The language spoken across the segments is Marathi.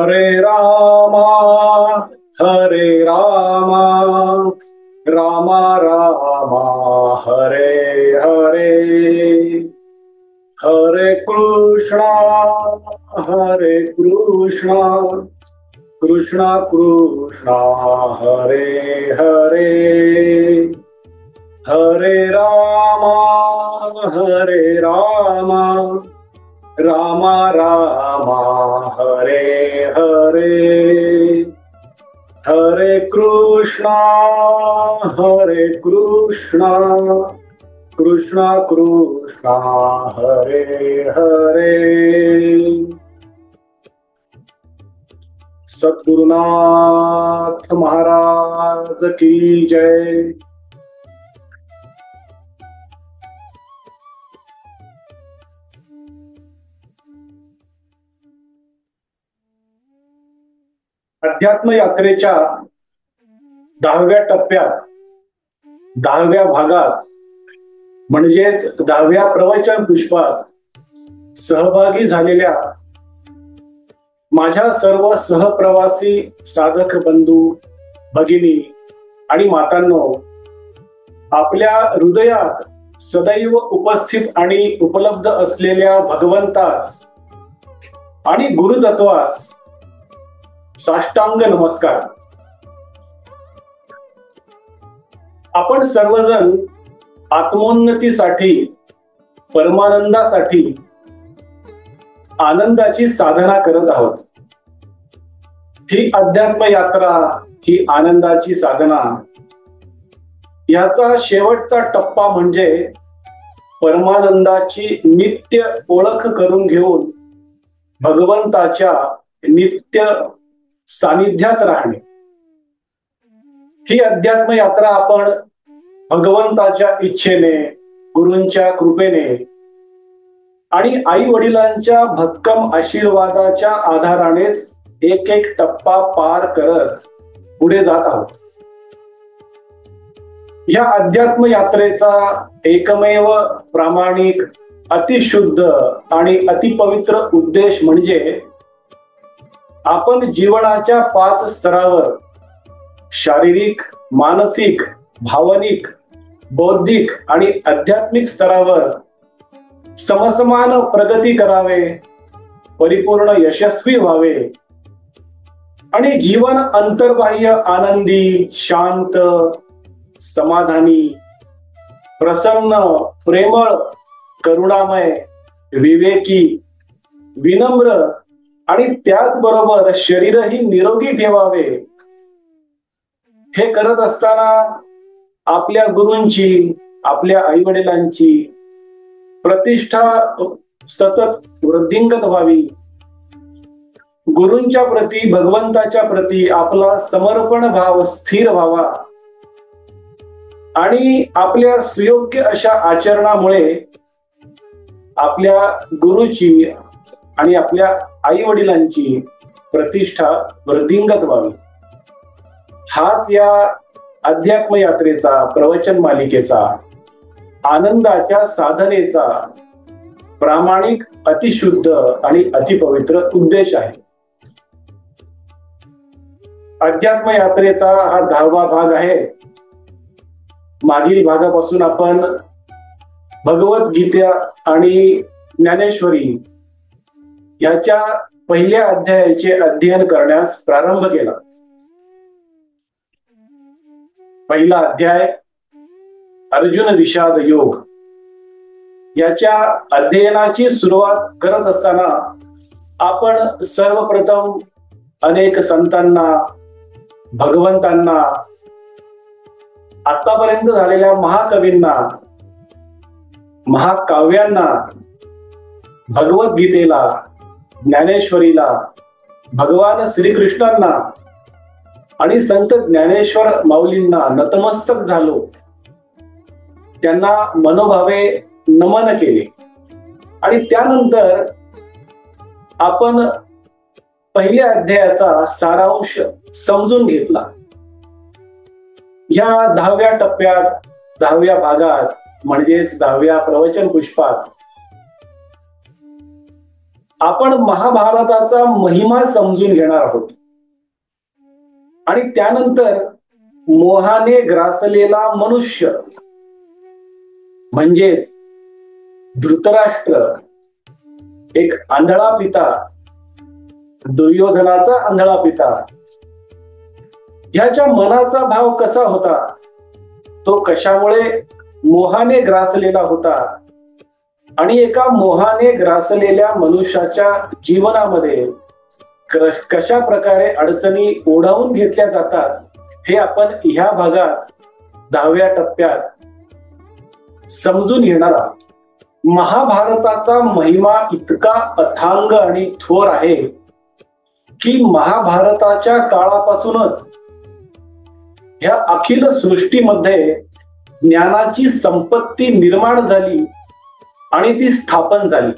हरे रामा हरे रामा रामा रामा हरे हरे हरे कृष्णा कृष्णा कृष्णा हरे हरे हरे रामा रामा रामा हरे हरे हरे कृष्णा कृष्णा कृष्णा हरे हरे। सद्गुरुनाथ महाराज की जय। अध्यात्म यात्रेच्या 10व्या टप्प्यात 10व्या भागात म्हणजेच 10व्या प्रवचन पुष्पात सहभागी झालेल्या माझ्या सर्व सहप्रवासी साधक बंधू भगिनी आणि मातांनो, आपल्या हृदयात सदैव उपस्थित आणि उपलब्ध असलेल्या भगवंतास आणि गुरुतत्वास साष्टांग नमस्कार। आपण सर्वजण आत्मोन्नतीसाठी, परमानंदासाठी आनंदाची साधना करत आहोत। ही अध्यात्म यात्रा, ही आनंदाची साधना, याचा शेवटचा टप्पा म्हणजे परमानंदाची नित्य ओळख करून घेऊन भगवंताच्या नित्य सानिध्यात राहणे। ही अध्यात्म यात्रा आपण भगवंताच्या इच्छेने, गुरूंच्या कृपेने आणि आई वडिलांच्या भक्कम आशीर्वादाच्या आधारानेच एक एक टप्पा पार करत पुढे जात आहोत। या अध्यात्म यात्रेचा एकमेव प्रामाणिक, अतिशुद्ध आणि अतिपवित्र उद्देश म्हणजे आपण जीवनाच्या 5 स्तरावर शारीरिक, मानसिक, भावनिक, बौद्धिक आणि आध्यात्मिक स्तरावर समसमान प्रगती करावे, परिपूर्ण यशस्वी व्हावे आणि जीवन अंतर्बाह्य आनंदी, शांत, समाधानी, प्रसन्न, प्रेमळ, करुणामय, विवेकी, विनम्र आणि त्याचबरोबर शरीरही निरोगी ठेवावे। हे करत असताना आपल्या गुरूंची, आपल्या आई वडिलांची प्रतिष्ठा सतत वृद्धिंगत व्हावी। गुरूंच्या प्रती, भगवंताच्या प्रती आपला समर्पण भाव स्थिर व्हावा आणि आपल्या सुयोग्य अशा आचरणामुळे आपल्या गुरुची आणि आपल्या आई वडिलांची प्रतिष्ठा वृद्धिंगत व्हावी। हाच या अध्यात्म यात्रेचा, प्रवचन मालिकेचा, आनंदाच्या साधनेचा प्रामाणिक, अतिशुद्ध आणि अतिपवित्र उद्देश आहे। अध्यात्म यात्रेचा हा 10वा भाग आहे। मागील भागापासून आपण भगवद्गीता आणि ज्ञानेश्वरी याच्या पहिल्या अध्यायाचे अध्ययन करण्यास प्रारंभ केला। पहिला अध्याय अर्जुन विषाद योग याच्या अध्ययनाची सुरुवात करत असताना आपण सर्वप्रथम अनेक संतांना, भगवंतांना, आतापर्यंत झालेल्या महाकवींना, महाकाव्यांना, भगवद्गीतेला, ज्ञानेश्वरीला, भगवान श्रीकृष्णांना आणि संत ज्ञानेश्वर माऊलींना नतमस्तक झालो। त्यांना मनोभावे नमन केले आणि त्यानंतर आपण पहिल्या अध्यायाचा सारांश समजून घेतला। या 10व्या टप्प्यात, 10व्या भागात म्हणजेच 10व्या प्रवचन पुष्पात आपण महाभारताचा महिमा समजून घेणार आहोत आणि त्यानंतर मोहाने ग्रासलेला मनुष्य म्हणजेच धृतराष्ट्र, एक आंधळा पिता, दुर्योधनाचा आंधळा पिता, ह्याच्या मनाचा भाव कसा होता, तो कशामुळे मोहाने ग्रासलेला होता आणि एका मोहाने ग्रासलेल्या मनुष्याच्या जीवनामध्ये कशा प्रकारे अडचणी ओढावून घेतल्या जातात, हे आपण ह्या भागात 10व्या टप्प्यात समजून घेणार आहोत. महाभारताचा महिमा इतका अथांग आणि थोर आहे की महाभारताच्या काळापासूनच ह्या अखिल सृष्टीमध्ये ज्ञानाची संपत्ती निर्माण झाली आणि ती स्थापन झाली.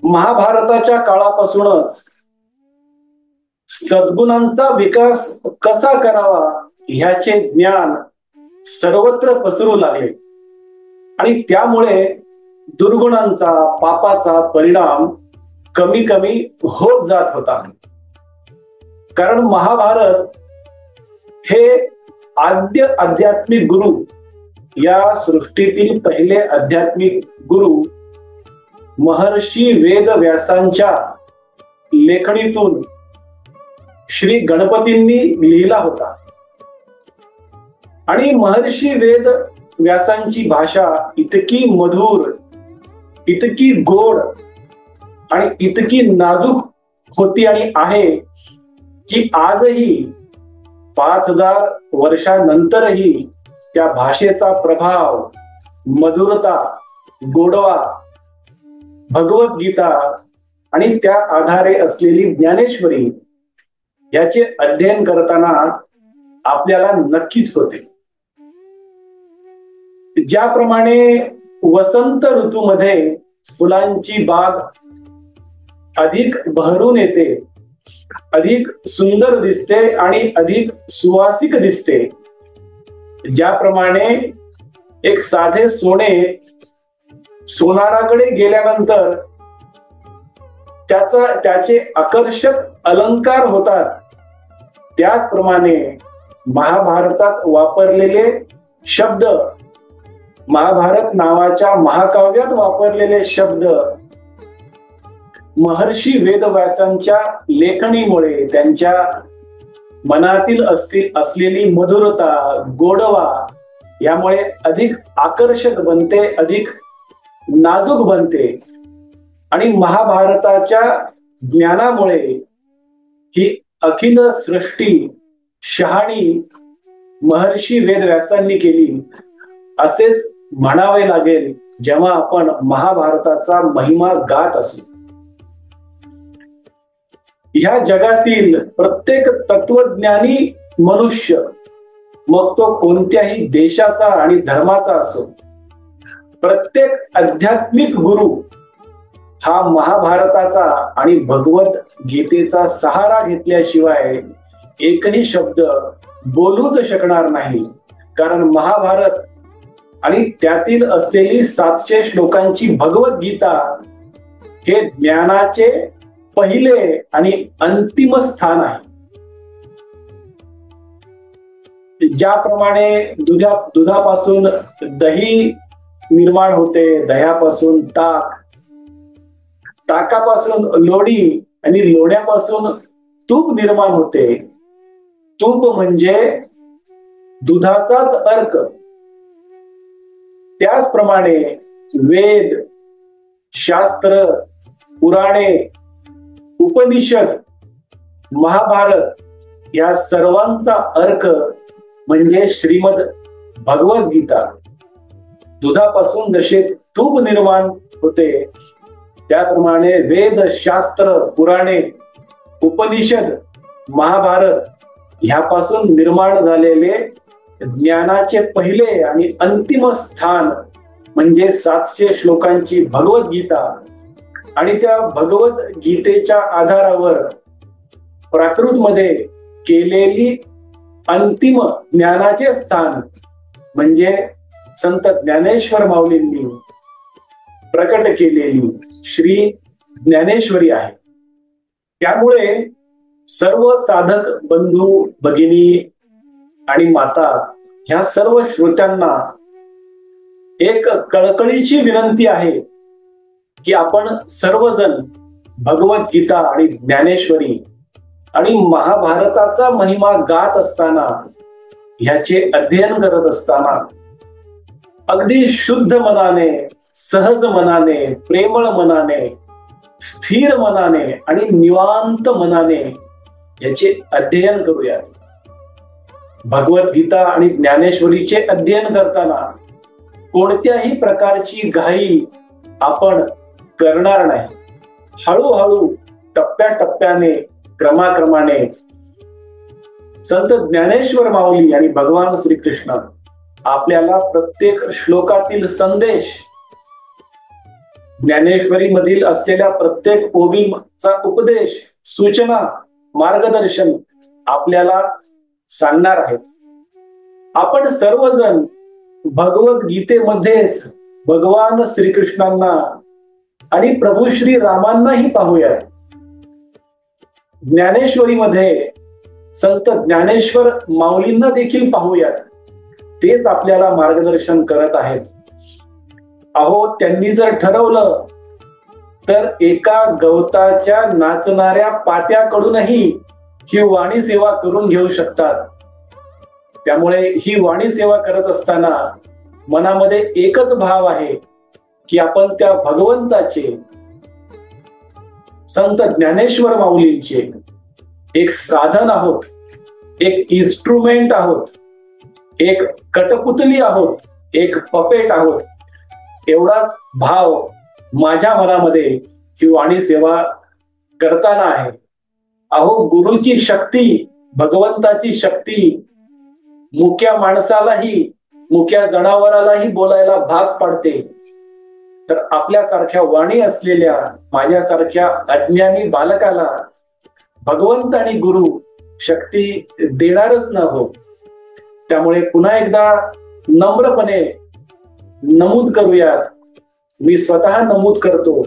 महाभारताच्या काळापासूनच सद्गुणांचा विकास कसा करावा ह्याचे ज्ञान सर्वत्र पसरू लागले आणि त्यामुळे दुर्गुणांचा, पापाचा परिणाम कमी कमी होत जात होता. कारण महाभारत हे आद्य आध्यात्मिक गुरु, या सृष्टीतील पहिले आध्यात्मिक गुरु महर्षी वेद व्यासांच्या लेखणीतून श्री गणपतींनी लिहिला होता. आणि महर्षी वेद व्यासांची भाषा इतकी मधुर, इतकी गोड आणि इतकी नाजूक होती आणि आहे की आजही 5000 वर्षानंतरही त्या भाषेचा प्रभाव, मधुरता, गोडवा, भगवद्गीता आणि त्या आधारे असलेली ज्ञानेश्वरी याचे अध्ययन करताना आपल्याला नक्कीच होते. ज्याप्रमाणे वसंत ऋतूमध्ये फुलांची बाग अधिक बहरून येते, अधिक सुंदर दिसते आणि अधिक सुवासिक दिसते, ज्याप्रमाणे एक साधे सोने सोनाराकडे गेल्यानंतर त्याचे आकर्षक अलंकार होतात, त्याचप्रमाणे महाभारतात वापरलेले शब्द, महाभारत नावाच्या महाकाव्यात वापरलेले शब्द महर्षी वेदव्यासांच्या लेखणीमुळे, त्यांच्या मनातील असलेली मधुरता, गोडवा यामुळे अधिक आकर्षक बनते, अधिक नाजूक बनते. आणि महाभारताच्या ज्ञानामुळे ही अखिल सृष्टी शहाणी महर्षी वेदव्यासांनी केली असेच म्हणावे लागेल जेव्हा आपण महाभारताचा महिमा गात असू. ह्या जगातील प्रत्येक तत्वज्ञानी मनुष्य, मग तो कोणत्याही देशाचा आणि धर्माचा असो, प्रत्येक आध्यात्मिक गुरु हा महाभारताचा आणि भगवत गीतेचा सहारा घेतल्याशिवाय एकही शब्द बोलूच शकणार नाही. कारण महाभारत आणि त्यातील असलेली 700 श्लोकांची भगवद्गीता हे ज्ञानाचे पहिले आणि अंतिम स्थान आहे. ज्याप्रमाणे दुधापासून दही निर्माण होते, दह्यापासून ताक, ताकापासून लोणी आणि लोण्यापासून तूप निर्माण होते. तूप म्हणजे दुधाचाच अर्क. त्याचप्रमाणे वेद, शास्त्र, पुराणे, उपनिषद, महाभारत या सर्वांचा अर्क म्हणजे श्रीमद भगवद्गीता. दुधापासून जसे तूप निर्माण होते त्याप्रमाणे वेद, शास्त्र, पुराणे, उपनिषद, महाभारत ह्यापासून निर्माण झालेले ज्ञानाचे पहिले आणि अंतिम स्थान म्हणजे 700 श्लोकांची भगवद्गीता आणि त्या भगवद्गीतेच्या आधारावर प्राकृतमध्ये केलेली अंतिम ज्ञानाचे स्थान म्हणजे संत ज्ञानेश्वर माऊलींनी प्रकट केलेली श्री ज्ञानेश्वरी आहे. त्यामुळे सर्व साधक बंधू भगिनी आणि माता ह्या सर्व श्रोत्यांना एक कळकळीची विनंती आहे की आपण सर्वजण भगवद्गीता आणि ज्ञानेश्वरी आणि महाभारताचा महिमा गात असताना, ह्याचे अध्ययन करत असताना अगदी शुद्ध मनाने, सहज मनाने, प्रेमळ मनाने, स्थिर मनाने आणि निवांत मनाने याचे अध्ययन करूयात. भगवद्गीता आणि ज्ञानेश्वरीचे अध्ययन करताना कोणत्याही प्रकारची घाई आपण करणार नाही. हळूहळू टप्प्याटप्प्याने, क्रमाक्रमाने संत ज्ञानेश्वर माऊली आणि भगवान श्रीकृष्ण आपल्याला प्रत्येक श्लोकातील संदेश, ज्ञानेश्वरी मधील असलेल्या प्रत्येक ओवीचा उपदेश, सूचना, मार्गदर्शन आपल्याला सांगणार आहेत. आपण सर्वजण भगवद्गीतेमध्येच भगवान श्रीकृष्णांना आणि प्रभू श्री रामांनाही पाहूया. ज्ञानेश्वरीमध्ये संत ज्ञानेश्वर माऊलींना देखील पाहूयात. तेच आपल्याला मार्गदर्शन करत आहेत. अहो, त्यांनी जर ठरवलं तर एका गवताच्या नाचणाऱ्या पात्याकडूनही ही वाणी सेवा करून घेऊ शकतात. त्यामुळे ही वाणी सेवा करत असताना मनामध्ये एकच भाव आहे की आपण त्या भगवंताचे, संत ज्ञानेश्वर माऊलींचे एक साधन आहोत, एक इन्स्ट्रुमेंट आहोत, एक कठपुतली आहोत, एक पपेट आहोत. एवढाच भाव माझ्या मनामध्ये ही वाणी सेवा करताना आहे. अहो, गुरुची शक्ती, भगवंताची शक्ती मुक्या माणसालाही, मुक्या जनावरालाही बोलायला भाग पाडते. तर आपल्यासारख्या वाणी असलेल्या, माझ्यासारख्या अज्ञानी बालकाला भगवंत आणि गुरु शक्ती देणारच न हो. त्यामुळे पुन्हा एकदा नम्रपणे नमूद करूयात, मी स्वतः नमूद करतो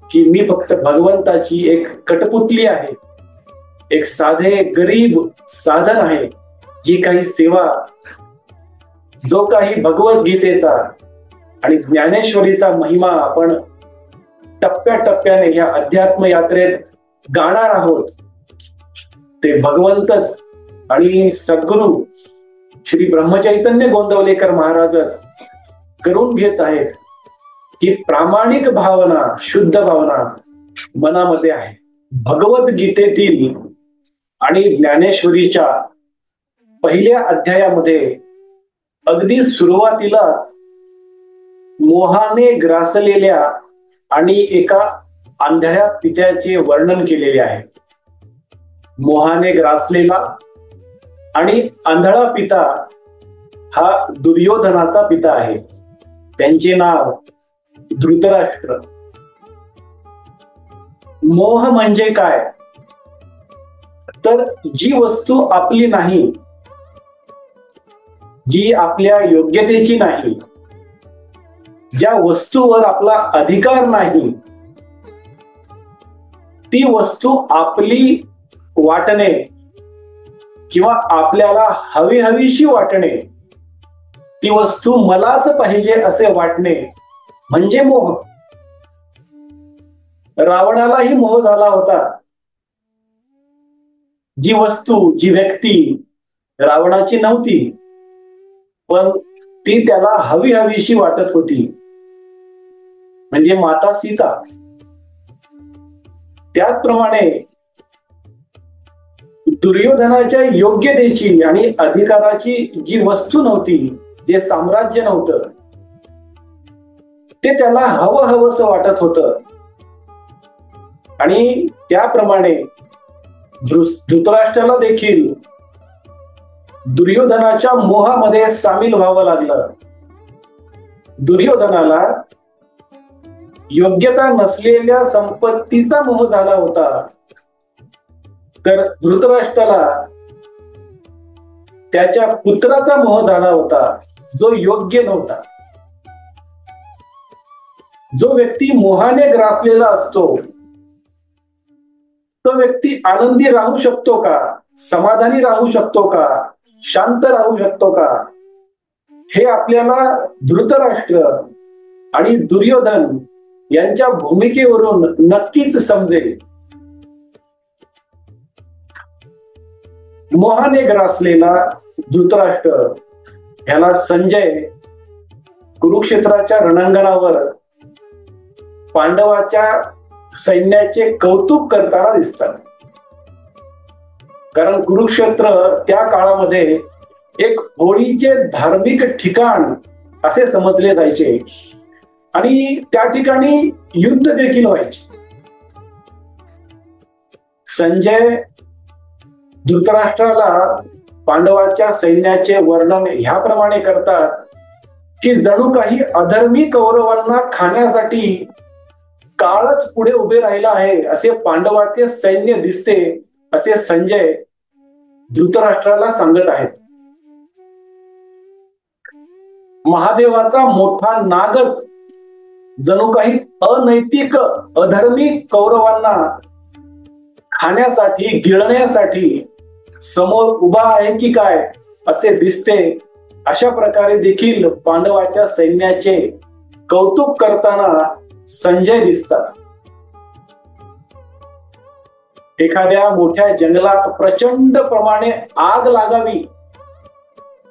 की मी फक्त भगवंताची एक कठपुतली आहे, एक साधे गरीब साधन आहे. जी काही सेवा, जो काही भगवद्गीतेचा आणि ज्ञानेश्वरीचा महिमा आपण टप्प्याटप्प्याने ह्या अध्यात्म यात्रेत गाणार आहोत, ते भगवंतच आणि सद्गुरु श्री ब्रह्मचैतन्य गोंदवलेकर महाराजच करून घेत आहेत. ही प्रामाणिक भावना, शुद्ध भावना मनामध्ये आहे. भगवद्गीतेतील आणि ज्ञानेश्वरीच्या पहिल्या अध्यायामध्ये अगदी सुरुवातीलाच मोहाने ग्रासलेल्या आणि एका आंधळ्या पित्याचे वर्णन केलेले आहे. मोहाने ग्रासलेला आणि आंधळा पिता हा दुर्योधनाचा पिता आहे. त्यांचे नाव धृतराष्ट्र. मोह म्हणजे काय? तर जी वस्तू आपली नाही, जी आपल्या योग्यतेची नाही, ज्या वस्तूवर आपला अधिकार नाही, ती वस्तू आपली वाटणे किंवा आपल्याला हवीशी वाटणे, ती वस्तू मलाच पाहिजे असे वाटणे म्हणजे मोह. रावणालाही मोह झाला होता. जी वस्तू, जी व्यक्ती रावणाची नव्हती, पण ती त्याला हवीशी वाटत होती, म्हणजे माता सीता. त्याचप्रमाणे दुर्योधनाच्या योग्यतेची आणि अधिकाराची जी वस्तू नव्हती, जे साम्राज्य नव्हतं, ते त्याला हवंसं वाटत होतं. आणि त्याप्रमाणे धृतराष्ट्राला देखील दुर्योधनाच्या मोहामध्ये सामील व्हावं लागलं. दुर्योधनाला योग्यता नसलेल्या संपत्तीचा मोह झाला होता, तर धृतराष्ट्राला त्याच्या पुत्राचा मोह झाला होता, जो योग्य नव्हता. जो व्यक्ती मोहाने ग्रासलेला असतो तो व्यक्ती आनंदी राहू शकतो का, समाधानी राहू शकतो का, शांत राहू शकतो का, हे आपल्याला धृतराष्ट्र आणि दुर्योधन यांच्या भूमिकेवरून नक्कीच समजेल. मोहाने ग्रासलेला धृतराष्ट्र ह्याला संजय कुरुक्षेत्राच्या रणांगणावर पांडवाच्या सैन्याचे कौतुक करताना दिसतात. कारण कुरुक्षेत्र त्या काळामध्ये एक होळीचे धार्मिक ठिकाण असे समजले जायचे आणि त्या ठिकाणी युद्ध देखील व्हायचे. संजय धृतराष्ट्राला पांडवाच्या सैन्याचे वर्णन ह्याप्रमाणे करतात की जणू काही अधर्मी कौरवांना खाण्यासाठी काळच पुढे उभे राहिला आहे असे पांडवाचे सैन्य दिसते, असे संजय धृतराष्ट्राला सांगत आहेत. महादेवाचा मोठा नागच जणू काही अनैतिक अधर्मी कौरवांना खाण्यासाठी गिळण्यासाठी समोर उभा आहे की काय असे दिसते. अशा प्रकारे देखील पांडवाच्या सैन्याचे कौतुक करताना संजय दिसतात. एखाद्या मोठ्या जंगलात प्रचंड प्रमाणे आग लागावी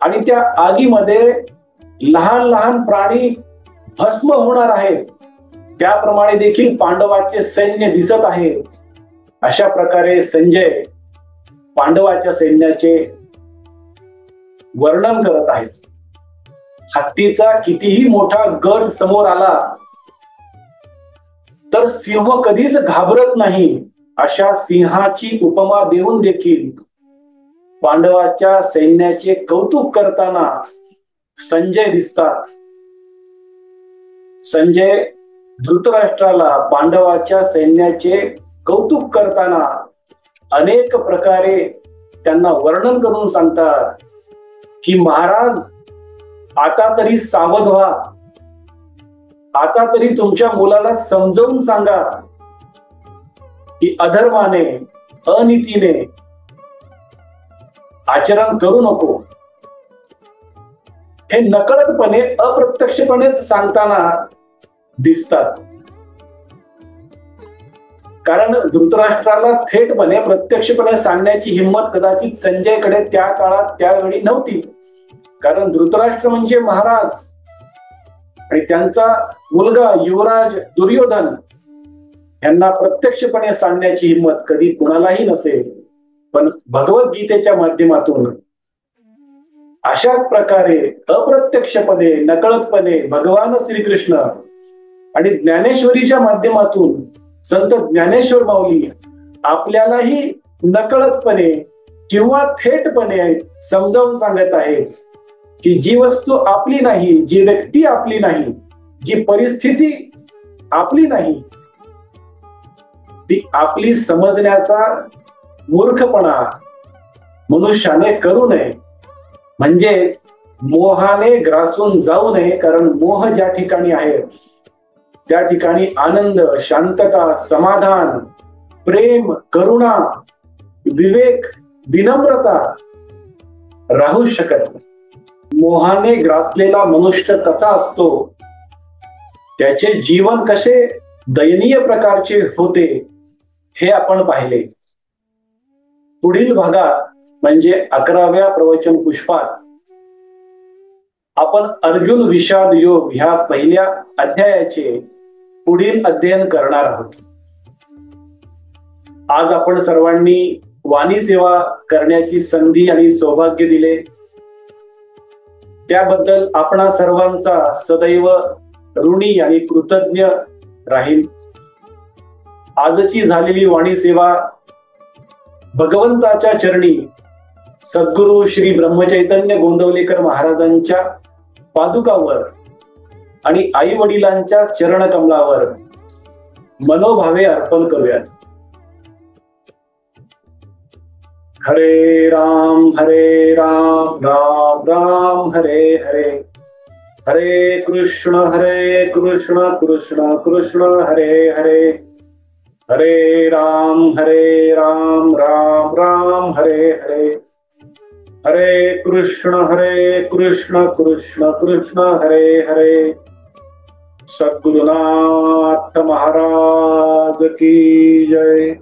आणि त्या आगीमध्ये लहान लहान प्राणी भस्म होणार आहेत, त्याप्रमाणे देखील पांडवाचे सैन्य दिसत आहे. अशा प्रकारे संजय पांडवाच्या सैन्याचे वर्णन करत आहेत. हत्तीचा कितीही मोठा गट समोर आला तर सिंह कधीच घाबरत नाही, अशा सिंहाची उपमा देऊन देखील पांडवाच्या सैन्याचे कौतुक करताना संजय दिसतात. संजय धृतराष्ट्राला पांडवाच्या सैन्याचे कौतुक करताना अनेक प्रकारे त्यांना वर्णन करून सांगतात की महाराज, आता तरी सावध व्हा, आता तरी तुमच्या मुलाला समजावून सांगा की अधर्माने अनीतीने आचरण करू नको. हे नकळतपणे अप्रत्यक्षपणेच सांगताना दिसतात. कारण धृतराष्ट्राला थेटपणे प्रत्यक्षपणे सांगण्याची हिंमत कदाचित संजयकडे त्या काळात त्यावेळी नव्हती. कारण धृतराष्ट्र म्हणजे महाराज आणि त्यांचा मुलगा युवराज दुर्योधन यांना प्रत्यक्षपणे सांगण्याची हिंमत कधी कुणालाही नसेल. पण भगवद्गीतेच्या माध्यमातून अशाच प्रकारे अप्रत्यक्षपणे नकळतपणे भगवान श्रीकृष्ण आणि ज्ञानेश्वरीच्या माध्यमातून संत ज्ञानेश्वर माऊली आपल्यालाही नकळतपणे किंवा थेटपणे समजावून सांगत आहेत की जी वस्तू आपली नाही, जी व्यक्ती आपली नाही, जी परिस्थिती आपली नाही, ती आपली समजण्याचा मूर्खपणा मनुष्याने करू नये. म्हणजे मोहाने ग्रासून जाऊ नये. कारण मोह ज्या ठिकाणी आहे त्या ठिकाणी आनंद, शांतता, समाधान, प्रेम, करुणा, विवेक, विनम्रता राहू शकत नाही. मोहाने ग्रासलेला मनुष्य कसा असतो, त्याचे जीवन कसे दयनीय प्रकारचे होते हे आपण पाहिले. पुढील भागात म्हणजे 11व्या प्रवचन पुष्पात आपण अर्जुन विषाद योग ह्या पहिल्या अध्यायाचे पुढील अध्ययन करणार आहोत. आज आपण सर्वांनी वाणी सेवा करण्याची संधी आणि सौभाग्य दिले, त्याबद्दल आपणा सर्वांचा सदैव ऋणी आणि कृतज्ञ राहील. आजची झालेली वाणी सेवा भगवंताच्या चरणी सद्गुरु श्री ब्रह्मचैतन्य गोंदवलेकर महाराजांच्या पादुकावर आणि आई वडिलांच्या चरण कमलावर मनोभावे अर्पण करूयात. हरे राम राम राम हरे हरे, हरे कृष्ण कृष्ण कृष्ण हरे हरे, हरे राम राम राम हरे हरे, हरे कृष्ण कृष्ण कृष्ण हरे हरे। सद्गुरुनाथ महाराज की जय।